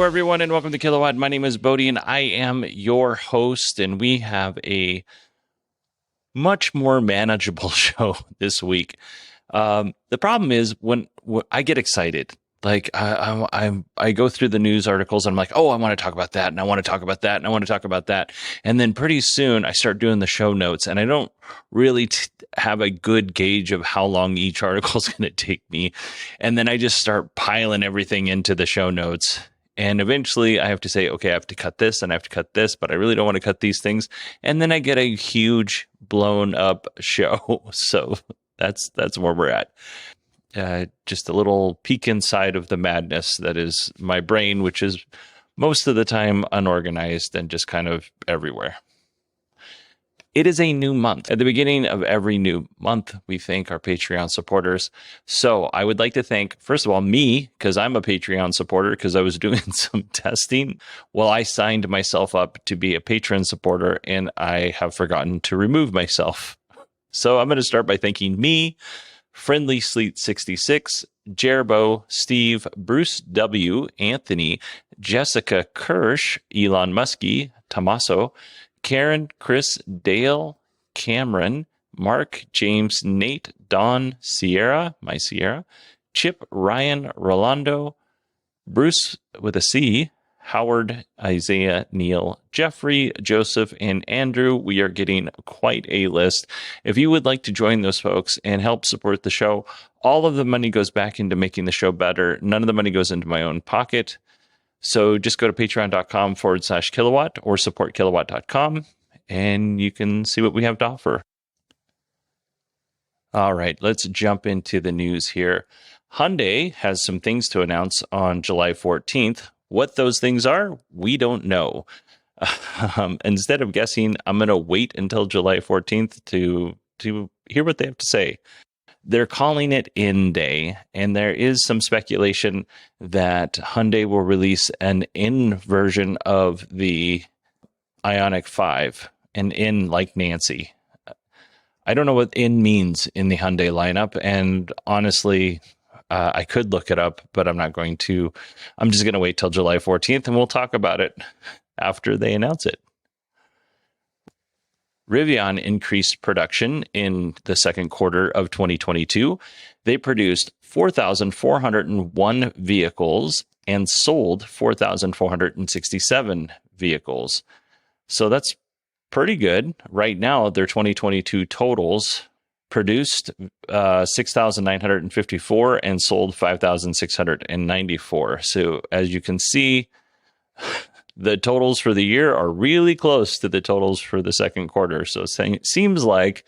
everyone, and welcome to Kilowatt. My name is Bodie, and I am your host, and we have a much more manageable show this week. The problem is when I get excited, like I go through the news articles, and I'm like, oh, I want to talk about that, and I want to talk about that, and I want to talk about that. And then pretty soon I start doing the show notes, and I don't really have a good gauge of how long each article is going to take me. And then I just start piling everything into the show notes. And eventually I have to say, okay, I have to cut this and I have to cut this, but I really don't want to cut these things. And then I get a huge blown up show. So that's where we're at. Just a little peek inside of the madness that is my brain, which is most of the time unorganized and just kind of everywhere. It is a new month. At the beginning of every new month, we thank our Patreon supporters. So I would like to thank, first of all, me, because I'm a Patreon supporter, because I was doing some testing. Well, I signed myself up to be a patron supporter, and I have forgotten to remove myself. So I'm going to start by thanking me, Friendly Sleet 66, Jerbo, Steve, Bruce W, Anthony, Jessica Kirsch, Elon Muskie, Tommaso, Karen, Chris, Dale, Cameron, Mark, James, Nate, Don, Sierra, my Sierra, Chip, Ryan, Rolando, Bruce with a C, Howard, Isaiah, Neil, Jeffrey, Joseph, and Andrew. We are getting quite a list. If you would like to join those folks and help support the show, all of the money goes back into making the show better. None of the money goes into my own pocket. So just go to patreon.com/kilowatt or supportkilowatt.com, and you can see what we have to offer. All right, let's jump into the news here. Hyundai has some things to announce on July 14th. What those things are, we don't know. Instead of guessing, I'm going to wait until July 14th to hear what they have to say. They're calling it In Day, and there is some speculation that Hyundai will release an In version of the Ioniq 5, an In like Nancy. I don't know what In means in the Hyundai lineup, and honestly, I could look it up, but I'm not going to. I'm just going to wait till July 14th, and we'll talk about it after they announce it. Rivian increased production in the second quarter of 2022. They produced 4,401 vehicles and sold 4,467 vehicles. So that's pretty good. Right now, their 2022 totals produced 6,954 and sold 5,694. So as you can see, the totals for the year are really close to the totals for the second quarter. So it seems like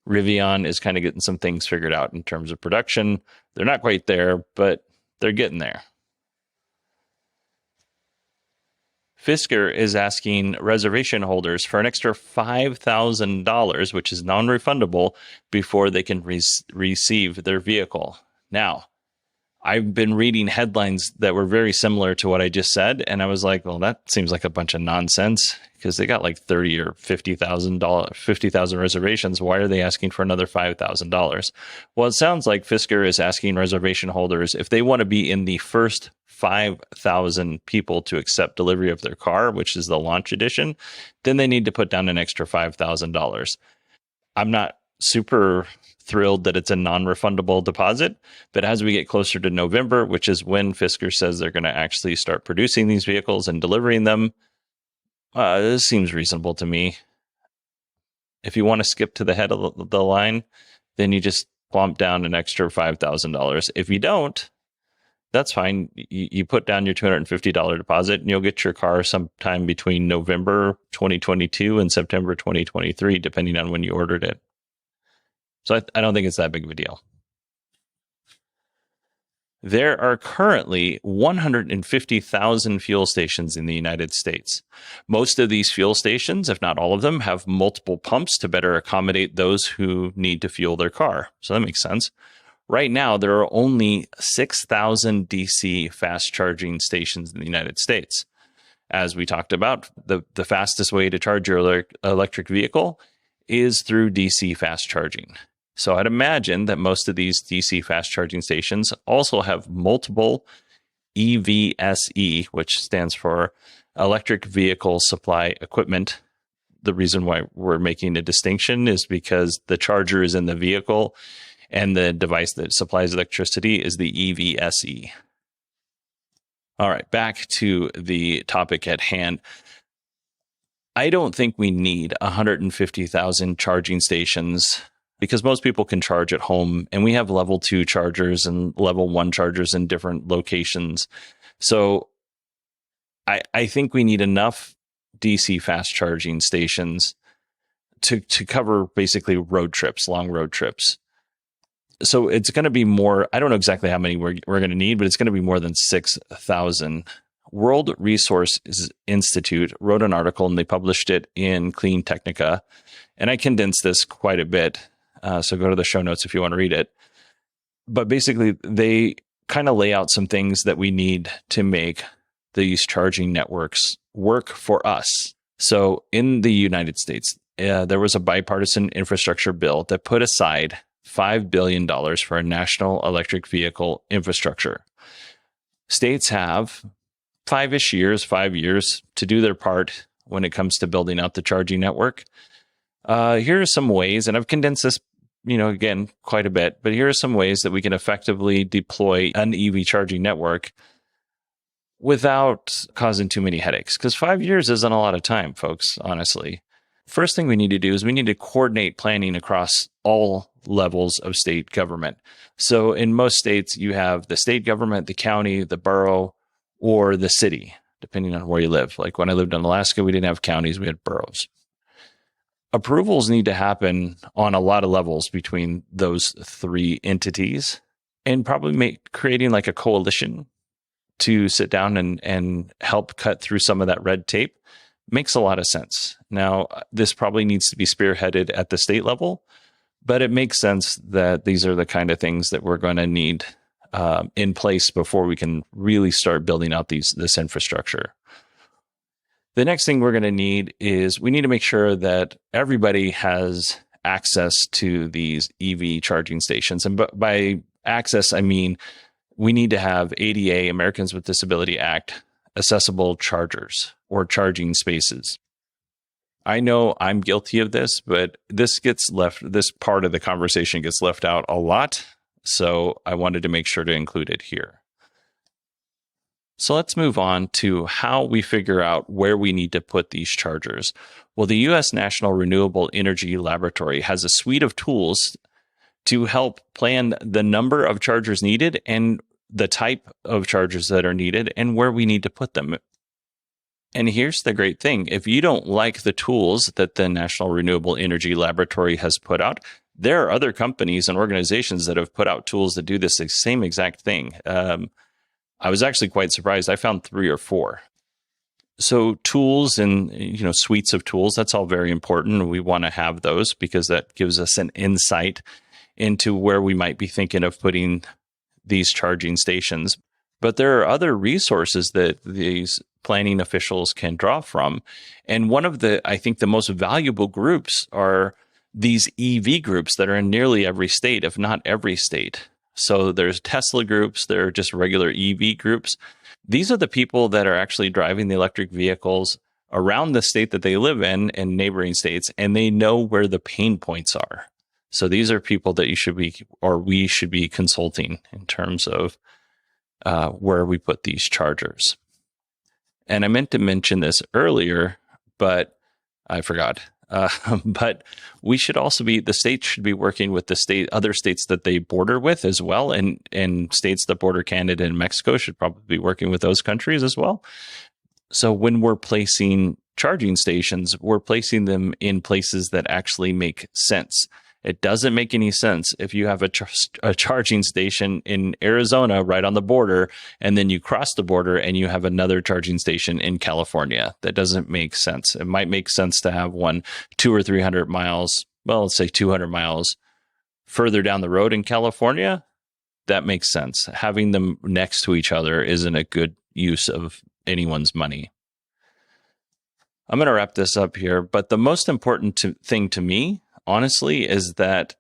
Rivian is kind of getting some things figured out in terms of production. They're not quite there, but they're getting there. Fisker is asking reservation holders for an extra $5,000, which is non-refundable, before they can receive their vehicle. Now, I've been reading headlines that were very similar to what I just said, and I was like, well, that seems like a bunch of nonsense, because they got like 30 or $50,000 reservations. Why are they asking for another $5,000? Well, it sounds like Fisker is asking reservation holders, if they want to be in the first 5,000 people to accept delivery of their car, which is the launch edition, then they need to put down an extra $5,000. I'm not super thrilled that it's a non-refundable deposit, but as we get closer to November, which is when Fisker says they're going to actually start producing these vehicles and delivering them, this seems reasonable to me. If you want to skip to the head of the line, then you just plump down an extra $5,000. If you don't, that's fine. You put down your $250 deposit, and you'll get your car sometime between November 2022 and September 2023, depending on when you ordered it. So I don't think it's that big of a deal. There are currently 150,000 fuel stations in the United States. Most of these fuel stations, if not all of them, have multiple pumps to better accommodate those who need to fuel their car. So that makes sense. Right now, there are only 6,000 DC fast charging stations in the United States. As we talked about, the fastest way to charge your electric vehicle is through DC fast charging. So I'd imagine that most of these DC fast charging stations also have multiple EVSE, which stands for Electric Vehicle Supply Equipment. The reason why we're making a distinction is because the charger is in the vehicle and the device that supplies electricity is the EVSE. All right, back to the topic at hand. I don't think we need 150,000 charging stations because most people can charge at home, and we have level 2 chargers and level 1 chargers in different locations. So I think we need enough DC fast charging stations to cover basically road trips, long road trips. So it's going to be more, I don't know exactly how many we're going to need, but it's going to be more than 6,000. World Resources Institute wrote an article and they published it in Clean Technica. And I condensed this quite a bit. So go to the show notes if you want to read it. But basically, they kind of lay out some things that we need to make these charging networks work for us. So in the United States, there was a bipartisan infrastructure bill that put aside $5 billion for a national electric vehicle infrastructure. States have 5 years to do their part when it comes to building out the charging network. Here are some ways, and I've condensed this, again, quite a bit, but here are some ways that we can effectively deploy an EV charging network without causing too many headaches. Because 5 years isn't a lot of time, folks, honestly. First thing we need to do is we need to coordinate planning across all levels of state government. So in most states, you have the state government, the county, the borough, or the city, depending on where you live. Like when I lived in Alaska, we didn't have counties, we had boroughs. Approvals need to happen on a lot of levels between those 3 entities, and probably creating like a coalition to sit down and help cut through some of that red tape makes a lot of sense. Now, this probably needs to be spearheaded at the state level, but it makes sense that these are the kind of things that we're going to need in place before we can really start building out this infrastructure. The next thing we're going to need is we need to make sure that everybody has access to these EV charging stations. And by access, I mean we need to have ADA, Americans with Disability Act, accessible chargers or charging spaces. I know I'm guilty of this, but this part of the conversation gets left out a lot. So I wanted to make sure to include it here. So let's move on to how we figure out where we need to put these chargers. Well, the U.S. National Renewable Energy Laboratory has a suite of tools to help plan the number of chargers needed and the type of chargers that are needed and where we need to put them. And here's the great thing. If you don't like the tools that the National Renewable Energy Laboratory has put out, there are other companies and organizations that have put out tools that do this same exact thing. I was actually quite surprised. I found 3 or 4. So tools and suites of tools, that's all very important. We want to have those because that gives us an insight into where we might be thinking of putting these charging stations. But there are other resources that these planning officials can draw from. And one of I think the most valuable groups are these EV groups that are in nearly every state, if not every state. So there's Tesla groups, there are just regular EV groups. These are the people that are actually driving the electric vehicles around the state that they live in and neighboring states, and they know where the pain points are. So these are people that we should be consulting in terms of where we put these chargers. And I meant to mention this earlier, but I forgot. But we should also the states should be working with other states that they border with as well. And states that border Canada and Mexico should probably be working with those countries as well. So when we're placing charging stations, we're placing them in places that actually make sense. It doesn't make any sense if you have a charging station in Arizona right on the border, and then you cross the border and you have another charging station in California. That doesn't make sense. It might make sense to have one 200 or 300 miles, well, let's say 200 miles further down the road in California. That makes sense. Having them next to each other isn't a good use of anyone's money. I'm going to wrap this up here, but the most important thing to me, honestly, is that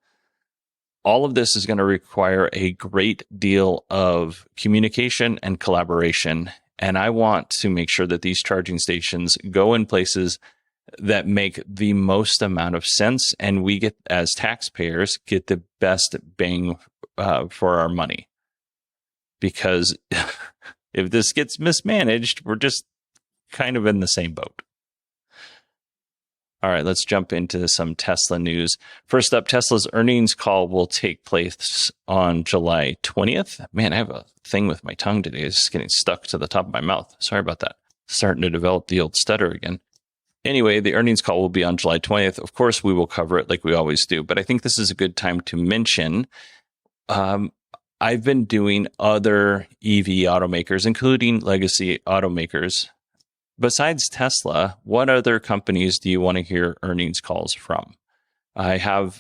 All of this is going to require a great deal of communication and collaboration. And I want to make sure that these charging stations go in places that make the most amount of sense, and we get, as taxpayers, get the best bang for our money. Because if this gets mismanaged, we're just kind of in the same boat. All right, let's jump into some Tesla news. First up, Tesla's earnings call will take place on July 20th. Man, I have a thing with my tongue today. It's just getting stuck to the top of my mouth. Sorry about that. Starting to develop the old stutter again. Anyway, the earnings call will be on July 20th. Of course, we will cover it like we always do, but I think this is a good time to mention I've been doing other EV automakers, including legacy automakers. Besides Tesla, what other companies do you want to hear earnings calls from? I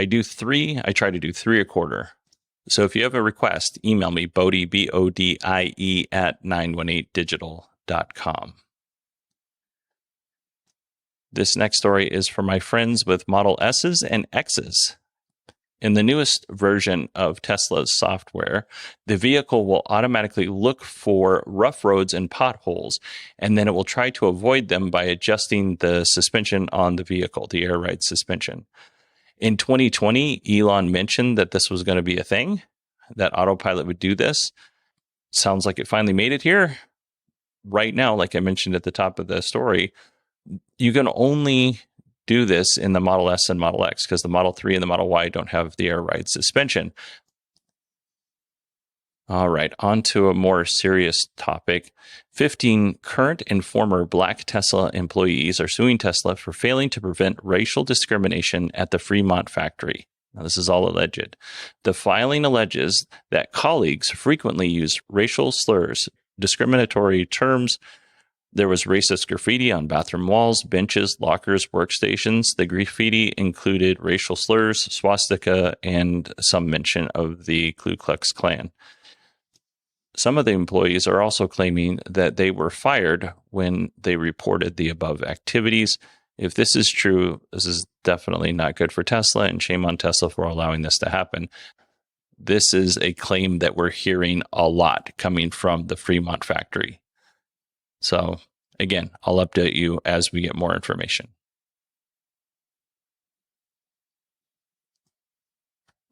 do three. I try to do three a quarter. So if you have a request, email me, Bodie, BODIE at 918digital.com. This next story is for my friends with Model S's and X's. In the newest version of Tesla's software, the vehicle will automatically look for rough roads and potholes, and then it will try to avoid them by adjusting the suspension on the vehicle, the air ride suspension. In 2020, Elon mentioned that this was going to be a thing, that autopilot would do this. Sounds like it finally made it here. Right now, like I mentioned at the top of the story, you can only do this in the Model S and Model X because the Model 3 and the Model Y don't have the air ride suspension. All right, on to a more serious topic. 15 current and former Black Tesla employees are suing Tesla for failing to prevent racial discrimination at the Fremont factory. Now, this is all alleged. The filing alleges that colleagues frequently use racial slurs, discriminatory terms. There was racist graffiti on bathroom walls, benches, lockers, workstations. The graffiti included racial slurs, swastika, and some mention of the Ku Klux Klan. Some of the employees are also claiming that they were fired when they reported the above activities. If this is true, this is definitely not good for Tesla, and shame on Tesla for allowing this to happen. This is a claim that we're hearing a lot coming from the Fremont factory. So, again, I'll update you as we get more information.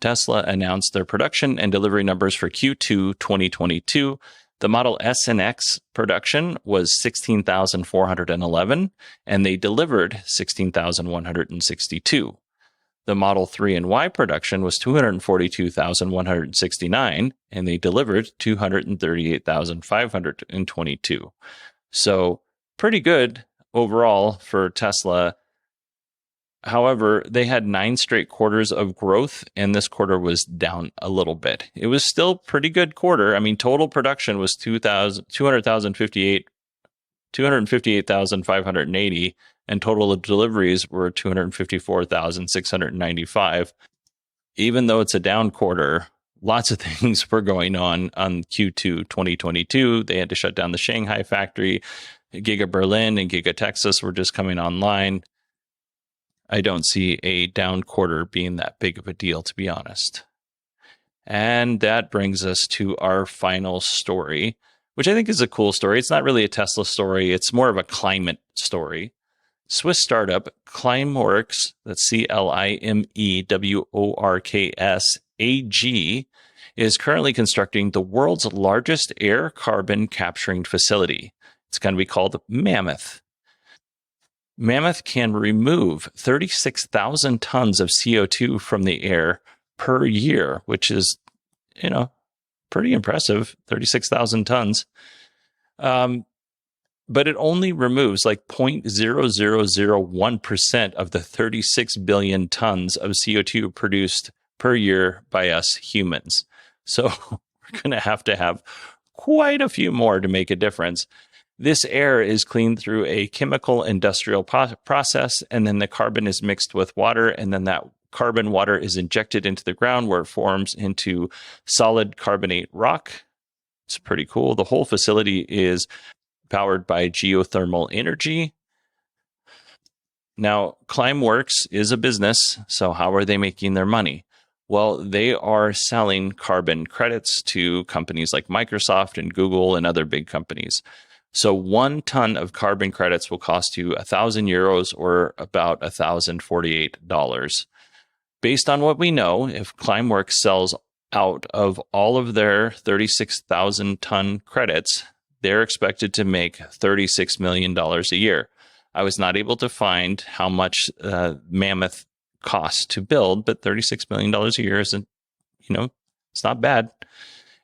Tesla announced their production and delivery numbers for Q2 2022. The Model S and X production was 16,411, and they delivered 16,162. The Model 3 and Y production was 242,169, and they delivered 238,522. So pretty good overall for Tesla. However, they had 9 straight quarters of growth, and this quarter was down a little bit. It was still pretty good quarter. I mean, total production was 258,580, and total deliveries were 254,695. Even though it's a down quarter, lots of things were going on Q2 2022. They had to shut down the Shanghai factory. Giga Berlin and Giga Texas were just coming online. I don't see a down quarter being that big of a deal, to be honest. And that brings us to our final story, which I think is a cool story. It's not really a Tesla story. It's more of a climate story. Swiss startup Climeworks, that's CLIMEWORKS AG, is currently constructing the world's largest air carbon capturing facility. It's going to be called Mammoth. Mammoth can remove 36,000 tons of CO2 from the air per year, which is, pretty impressive, 36,000 tons. But it only removes like 0.0001% of the 36 billion tons of CO2 produced per year by us humans. So we're going to have quite a few more to make a difference. This air is cleaned through a chemical industrial process, and then the carbon is mixed with water, and then that carbon water is injected into the ground where it forms into solid carbonate rock. It's pretty cool. The whole facility is powered by geothermal energy. Now, Climeworks is a business, so how are they making their money? Well, they are selling carbon credits to companies like Microsoft and Google and other big companies. So 1 ton of carbon credits will cost you €1,000 or about $1,048. Based on what we know, if Climeworks sells out of all of their 36,000 ton credits, they're expected to make $36 million a year. I was not able to find how much Mammoth costs to build, but $36 million a year isn't, it's not bad.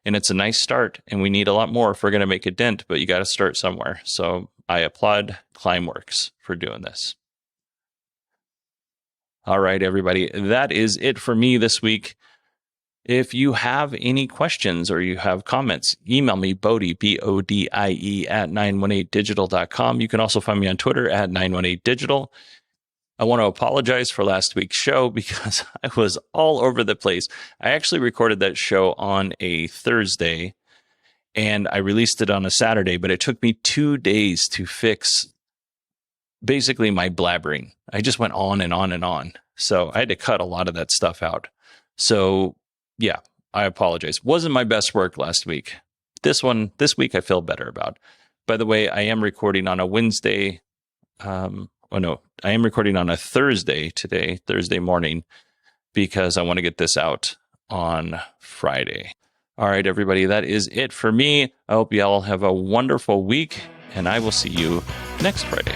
And it's a nice start. And we need a lot more if we're going to make a dent, but you got to start somewhere. So I applaud Climeworks for doing this. All right, everybody. That is it for me this week. If you have any questions or you have comments, email me, Bodie, BODIE, at 918digital.com. You can also find me on Twitter at 918digital. I want to apologize for last week's show because I was all over the place. I actually recorded that show on a Thursday and I released it on a Saturday, but it took me 2 days to fix basically my blabbering. I just went on and on and on. So I had to cut a lot of that stuff out. So yeah, I apologize. Wasn't my best work last week. This week I feel better about. By the way, I am recording on a Wednesday. I am recording on a Thursday today, Thursday morning, because I want to get this out on Friday. All right, everybody, that is it for me. I hope you all have a wonderful week, and I will see you next Friday.